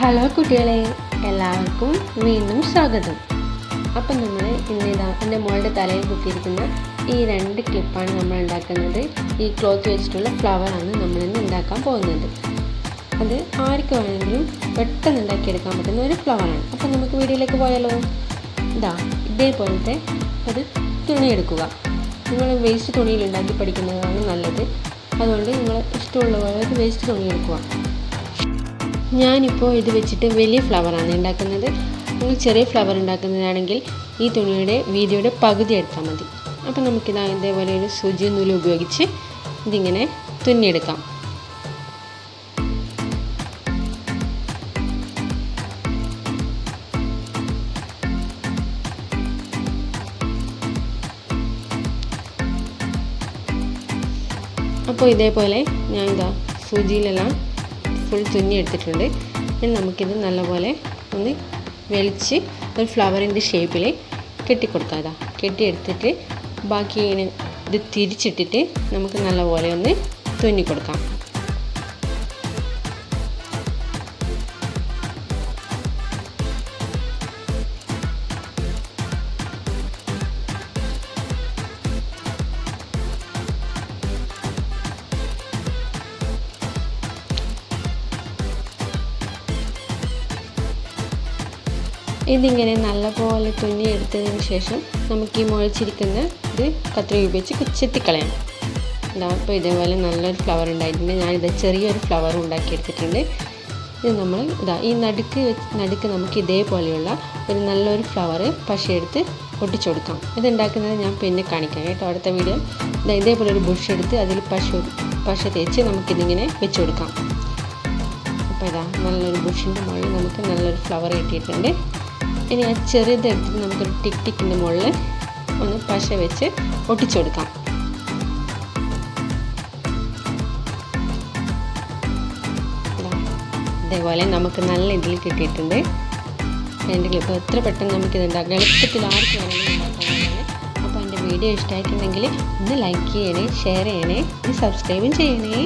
Hello കുട്ടികളെ, എല്ലാവർക്കും വീണ്ടും സ്വാഗതം. അപ്പം നമ്മൾ ഇന്നിതാ എൻ്റെ മോളുടെ തലയിൽ കുത്തിയിരിക്കുന്ന ഈ 2 ക്ലിപ്പാണ് നമ്മൾ ഉണ്ടാക്കുന്നത്. ഈ ക്ലോത്ത് വെച്ചിട്ടുള്ള ഫ്ലവറാണ് നമ്മളിന്ന് ഉണ്ടാക്കാൻ പോകുന്നത്. അത് ആർക്ക് വേണമെങ്കിലും പെട്ടെന്ന് ഉണ്ടാക്കിയെടുക്കാൻ പറ്റുന്ന ഒരു ഫ്ലവറാണ്. അപ്പം നമുക്ക് വീഡിയോയിലേക്ക് പോയാലോ. ഇതേപോലത്തെ ഒരു തുണി എടുക്കുക. നിങ്ങൾ വേസ്റ്റ് തുണിയിൽ ഉണ്ടാക്കി പഠിക്കുന്നതാണ് നല്ലത്. അതുകൊണ്ട് നിങ്ങൾ ഇഷ്ടമുള്ള പോലെ ഒരു വേസ്റ്റ് തുണി എടുക്കുക. ഞാനിപ്പോൾ ഇത് വെച്ചിട്ട് വലിയ ഫ്ലവറാണ് ഉണ്ടാക്കുന്നത്. നിങ്ങൾ ചെറിയ ഫ്ലവർ ഉണ്ടാക്കുന്നതാണെങ്കിൽ ഈ തുണിയുടെ വീതിയുടെ പകുതി എടുത്താൽ മതി. അപ്പോൾ നമുക്കിതാ ഇതേപോലെ ഒരു സൂചി നൂല് ഉപയോഗിച്ച് ഇതിങ്ങനെ തുന്നിയെടുക്കാം. അപ്പോൾ ഇതേപോലെ ഞാൻ സൂചിയിലെല്ലാം ഫുൾ തുന്നി എടുത്തിട്ടുണ്ട്. ഇനി നമുക്കിത് നല്ലപോലെ ഒന്ന് വലിച്ച് ഒരു ഫ്ലവറിൻ്റെ ഷേപ്പിൽ കെട്ടിക്കൊടുക്കാം. കെട്ടിയെടുത്തിട്ട് ബാക്കി ഇങ്ങനെ ഇത് തിരിച്ചിട്ടിട്ട് നമുക്ക് നല്ലപോലെ ഒന്ന് തുന്നി കൊടുക്കാം. ഇതിങ്ങനെ നല്ലപോലെ തുന്നിയെടുത്തതിന് ശേഷം നമുക്ക് ഈ മുളച്ചിരിക്കുന്ന ഇത് കത്രി ഉപയോഗിച്ച് ചെത്തിക്കളയാം. അപ്പോൾ ഇതേപോലെ നല്ലൊരു ഫ്ലവർ ഉണ്ടായിട്ടുണ്ട്. ഞാനിത് ചെറിയൊരു ഫ്ലവർ ഉണ്ടാക്കിയെടുത്തിട്ടുണ്ട്. ഇത് നമ്മൾ ഈ നടുക്ക് നമുക്ക് ഇതേപോലെയുള്ള ഒരു നല്ലൊരു ഫ്ലവർ പശയെടുത്ത് ഒട്ടിച്ചു കൊടുക്കാം. ഇതുണ്ടാക്കുന്നത് ഞാൻ പിന്നെ കാണിക്കാം കേട്ടോ, അടുത്ത വീഡിയോ. ഇതേപോലെ ഒരു ബുഷ് എടുത്ത് അതിൽ പശ തേച്ച് നമുക്കിതിങ്ങനെ വെച്ച് കൊടുക്കാം. അപ്പോൾ നല്ലൊരു ബുഷിൻ്റെ മുകളിൽ നമുക്ക് നല്ലൊരു ഫ്ലവർ കിട്ടിയിട്ടുണ്ട്. ഇനി ആ ചെറുതെടുത്തിട്ട് നമുക്കൊരു ടിക്കിൻ്റെ മുകളിൽ ഒന്ന് പശ വെച്ച് ഒട്ടിച്ചു കൊടുക്കാം. ഇതേപോലെ നമുക്ക് നല്ല ഇതിൽ കിട്ടിയിട്ടുണ്ട്. 2 ക്ലിപ്പ് എത്ര പെട്ടെന്ന് നമുക്കിത് ഉണ്ടാക്കാം. എളുപ്പത്തിൽ ആർക്ക് വേണമെങ്കിലും ഉണ്ടാക്കാവുന്നതാണ്. അപ്പോൾ എൻ്റെ വീഡിയോ ഇഷ്ടമായിട്ടുണ്ടെങ്കിൽ ഒന്ന് ലൈക്ക് ചെയ്യണേ, ഷെയർ ചെയ്യണേ, സബ്സ്ക്രൈബും ചെയ്യണേ.